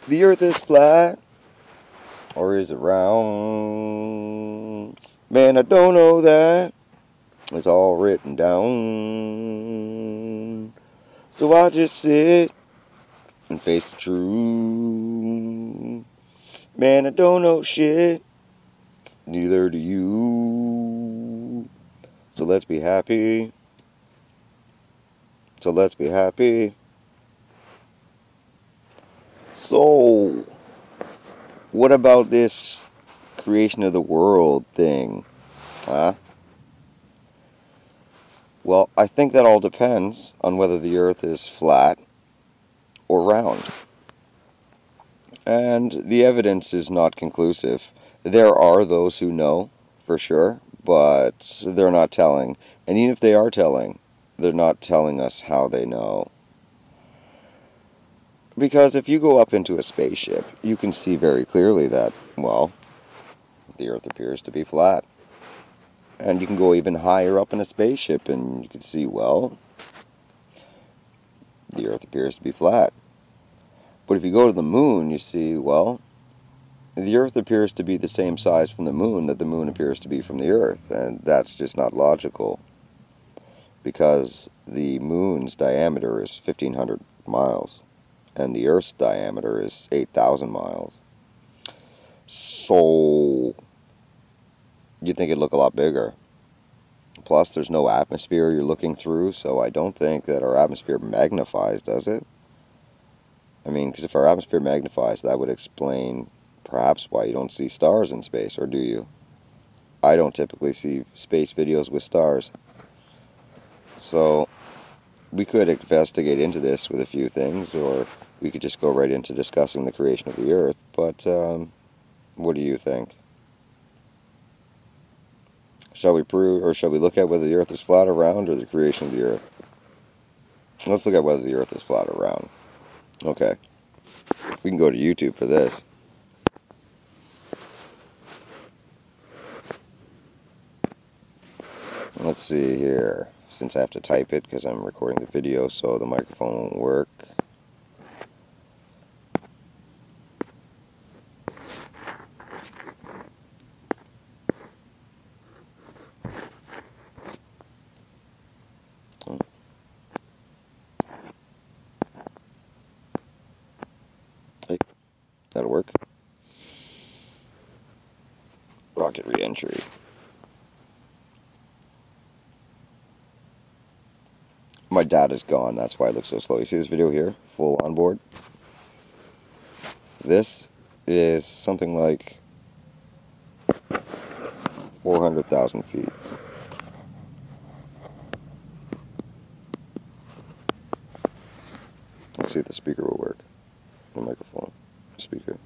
The earth is flat, or is it round? Man, I don't know that. It's all written down. So I just sit and face the truth. Man, I don't know shit. Neither do you. So let's be happy. So, what about this creation of the world thing? Huh? Well, I think that all depends on whether the earth is flat or round. And the evidence is not conclusive. There are those who know, for sure, but they're not telling. And even if they are telling, they're not telling us how they know. Because if you go up into a spaceship, you can see very clearly that, well, the earth appears to be flat. And you can go even higher up in a spaceship and you can see, well, the earth appears to be flat. But if you go to the moon, you see, well, the earth appears to be the same size from the moon that the moon appears to be from the earth. And that's just not logical. Because the moon's diameter is 1,500 miles. And the earth's diameter is 8,000 miles. So, you'd think it'd look a lot bigger. Plus, there's no atmosphere you're looking through, so I don't think that our atmosphere magnifies, does it? I mean, because if our atmosphere magnifies, that would explain perhaps why you don't see stars in space, or do you? I don't typically see space videos with stars. So, we could investigate into this with a few things, or we could just go right into discussing the creation of the Earth, but what do you think? Shall we prove, or shall we look at whether the Earth is flat or round, or the creation of the Earth? Let's look at whether the Earth is flat or round. Okay. We can go to YouTube for this. Let's see here. Since I have to type it because I'm recording the video, so the microphone won't work. Hey, that'll work. Rocket re-entry. My data is gone, that's why it looks so slow. You see this video here? Full on board. This is something like 400,000 feet. Let's see if the speaker will work. The microphone. Speaker.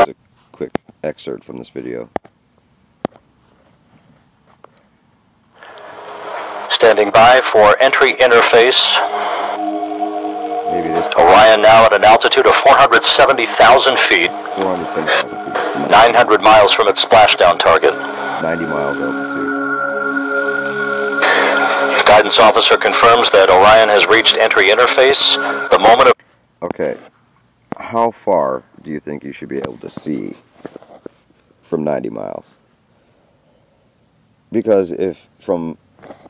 Here's a quick excerpt from this video. Standing by for entry interface. Maybe this. Orion now at an altitude of 470,000 feet. 470,000 feet. 900 miles from its splashdown target. It's 90 miles altitude. The guidance officer confirms that Orion has reached entry interface. The moment of... Okay. How far do you think you should be able to see from 90 miles? Because if from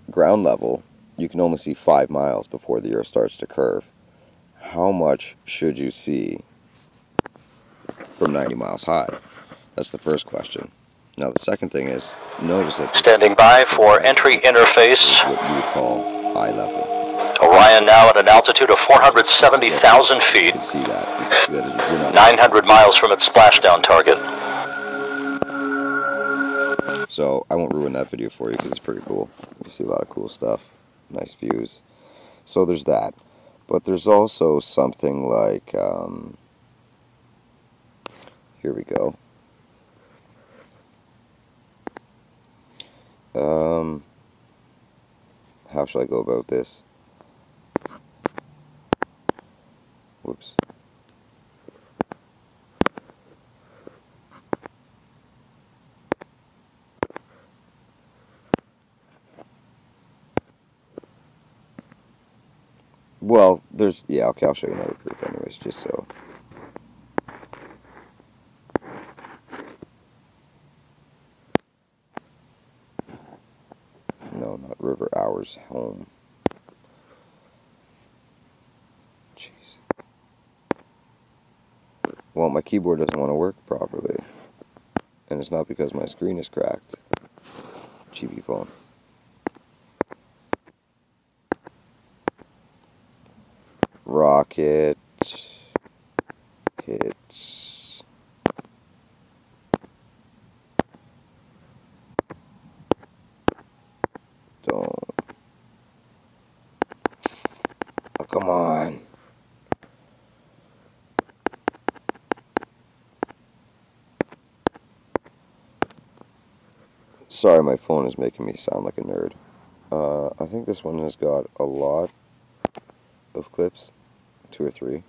ground level you can only see 5 miles before the Earth starts to curve, how much should you see from 90 miles high? That's the first question. Now the second thing is, notice that standing by for entry interface. What you would call eye level. Orion now at an altitude of 470,000 feet. You can see that. You can see that you're not 900 miles from its splashdown target. So I won't ruin that video for you because it's pretty cool. You see a lot of cool stuff, nice views. So there's that. But there's also something like, here we go. How shall I go about this? Whoops. Well, there's... Yeah, okay, I'll show you another proof anyways, just so... No, not river hours home. Jeez. Well, my keyboard doesn't want to work properly. And it's not because my screen is cracked. Cheapy phone. Rocket. Hits. Don't. Oh, come on. Sorry, my phone is making me sound like a nerd. I think this one has got a lot of clips, 2 or 3,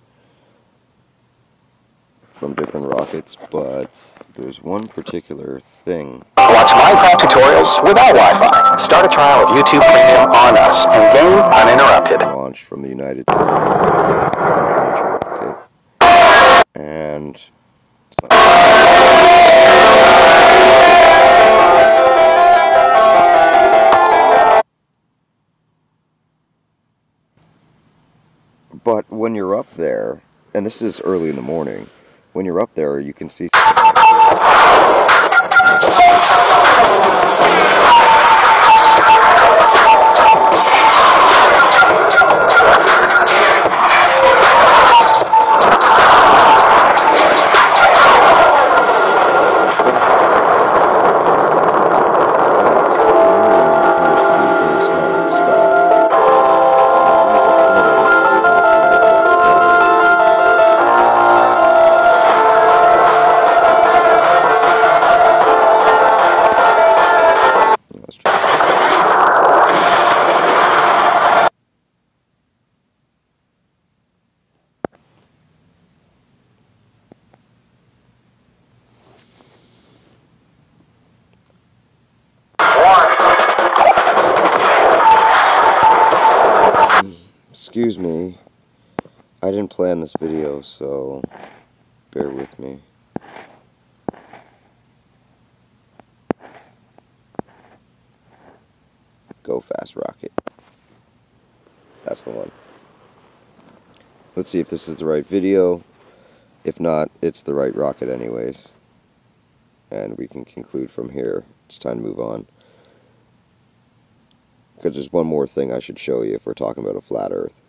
from different rockets, but there's one particular thing. Watch Minecraft tutorials without Wi-Fi. Start a trial of YouTube Premium on us and game uninterrupted. Launched from the United States, an amateur rocket, and but when you're up there, and this is early in the morning, when you're up there, you can see Excuse me, I didn't plan this video, so bear with me. Go fast rocket. That's the one. Let's see if this is the right video. If not, it's the right rocket anyways. And we can conclude from here. It's time to move on. Because there's one more thing I should show you if we're talking about a flat Earth.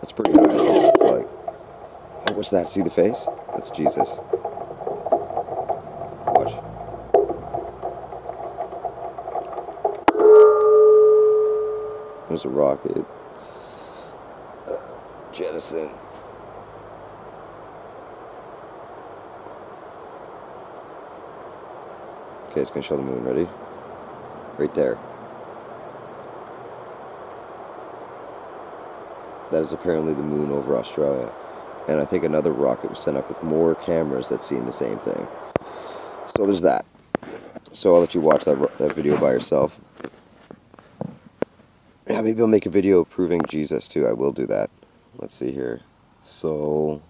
It's pretty high. It's like, oh, what's that? See the face? That's Jesus. Watch. There's a rocket. Jettison. Okay, it's gonna show the moon. Ready? Right there. That is apparently the moon over Australia. And I think another rocket was sent up with more cameras that seen the same thing. So there's that. So I'll let you watch that video by yourself. Yeah, maybe I'll make a video proving Jesus too. I will do that. Let's see here. So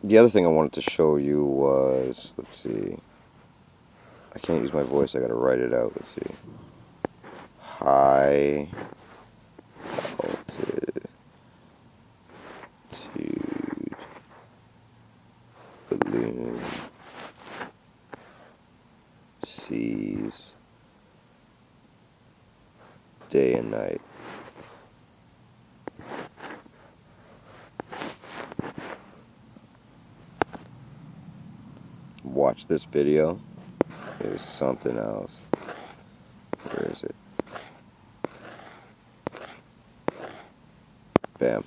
the other thing I wanted to show you was, let's see. I can't use my voice. I gotta write it out. Let's see. High altitude. day and night. Watch this video. It is something else. Where is it? Bam.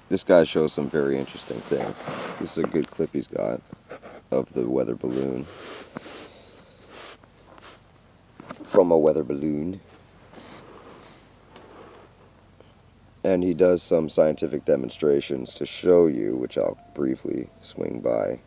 This guy shows some very interesting things. This is a good clip he's got of the weather balloon. From a weather balloon. And he does some scientific demonstrations to show you, which I'll briefly swing by.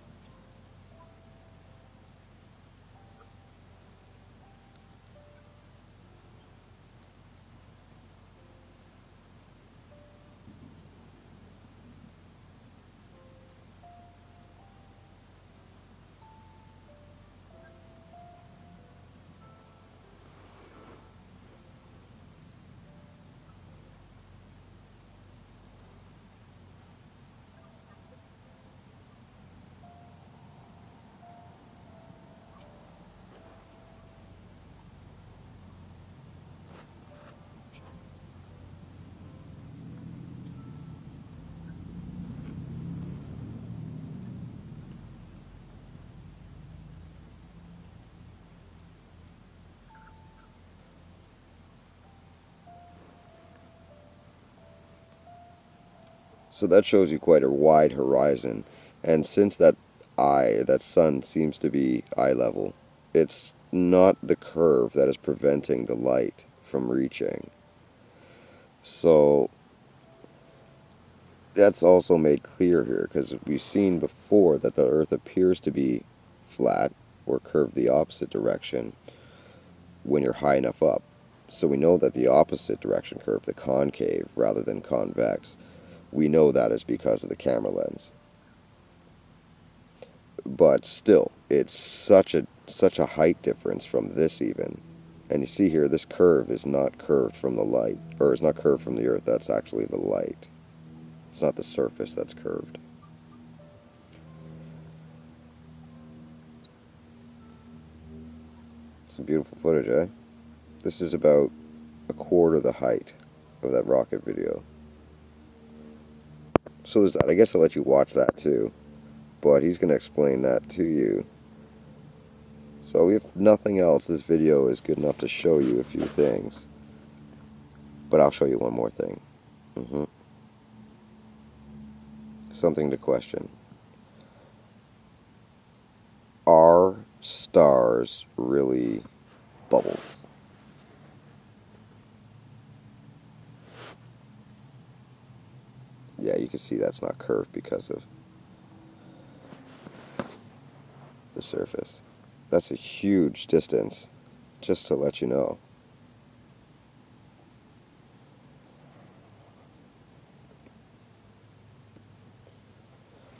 So that shows you quite a wide horizon. And since that sun seems to be eye level, it's not the curve that is preventing the light from reaching. So that's also made clear here, because we've seen before that the Earth appears to be flat or curved the opposite direction when you're high enough up. So we know that the opposite direction curve, the concave rather than convex, we know that is because of the camera lens. But still, it's such a height difference from this even. And you see here, this curve is not curved from the light, or it's not curved from the Earth, that's actually the light. It's not the surface that's curved. Some beautiful footage, eh? This is about a quarter the height of that rocket video. So there's that. I guess I'll let you watch that too, but he's going to explain that to you. So if nothing else, this video is good enough to show you a few things. But I'll show you one more thing. Something to question. Are stars really bubbles? Yeah, you can see that's not curved because of the surface. That's a huge distance, just to let you know.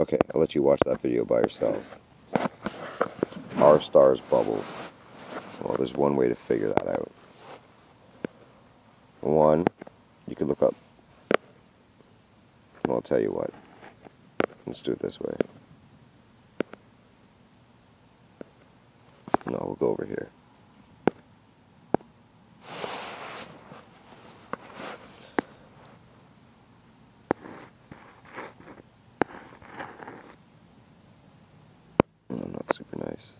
Okay, I'll let you watch that video by yourself. Are stars bubbles? Well, there's one way to figure that out. One, you could look up. Well, I'll tell you what. Let's do it this way. No, we'll go over here. No, not super nice.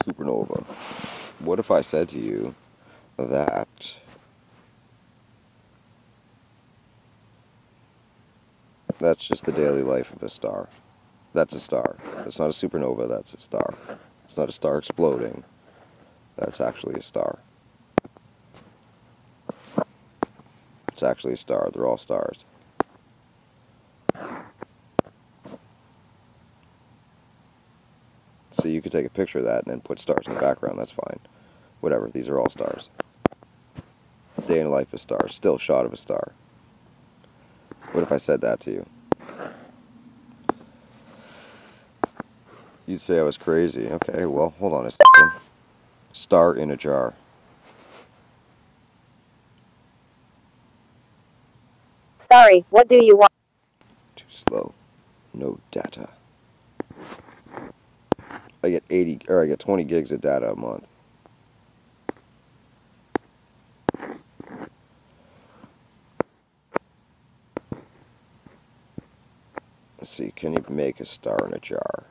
Supernova. What if I said to you that that's just the daily life of a star? That's a star. It's not a supernova, that's a star. It's not a star exploding. That's actually a star. It's actually a star. They're all stars. So you could take a picture of that and then put stars in the background, that's fine. Whatever, these are all stars. Day in the life of a star, still shot of a star. What if I said that to you? You'd say I was crazy. Okay, well, hold on a second. Star in a jar. Sorry, what do you want? Too slow. No data. I get 20 gigs of data a month. Let's see, can you make a star in a jar?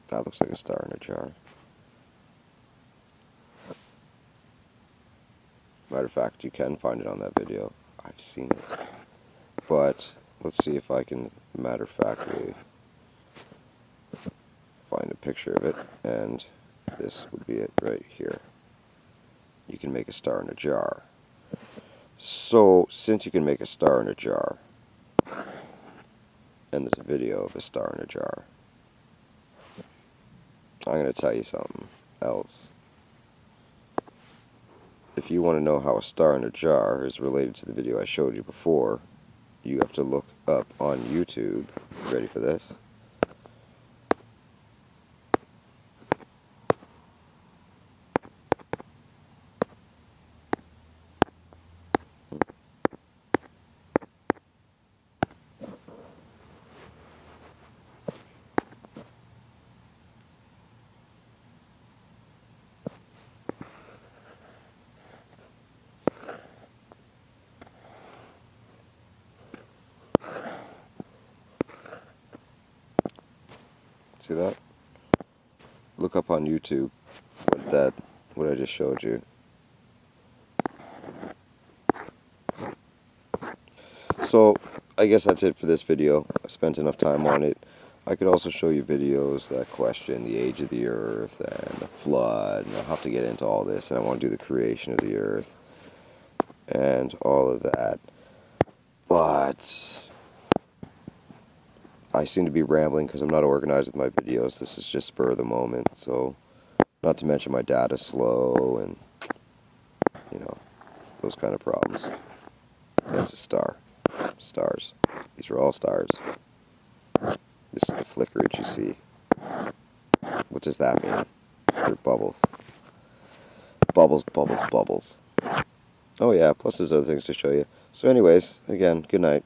That looks like a star in a jar. Matter of fact, you can find it on that video. I've seen it. But let's see if I can matter of factly find a picture of it. And this would be it right here. You can make a star in a jar. So, since you can make a star in a jar, and there's a video of a star in a jar, I'm going to tell you something else. If you want to know how a star in a jar is related to the video I showed you before, you have to look up on YouTube. Ready for this? See that? Look up on YouTube what I just showed you. So, I guess that's it for this video. I spent enough time on it. I could also show you videos that question the age of the Earth and the flood, and I'll have to get into all this, and I want to do the creation of the Earth and all of that. But I seem to be rambling because I'm not organized with my videos. This is just spur of the moment, so not to mention my data's slow and, you know, those kind of problems. That's a star. Stars. These are all stars. This is the flickerage you see. What does that mean? They're bubbles. Bubbles, bubbles, bubbles. Oh yeah, plus there's other things to show you. So anyways, again, good night.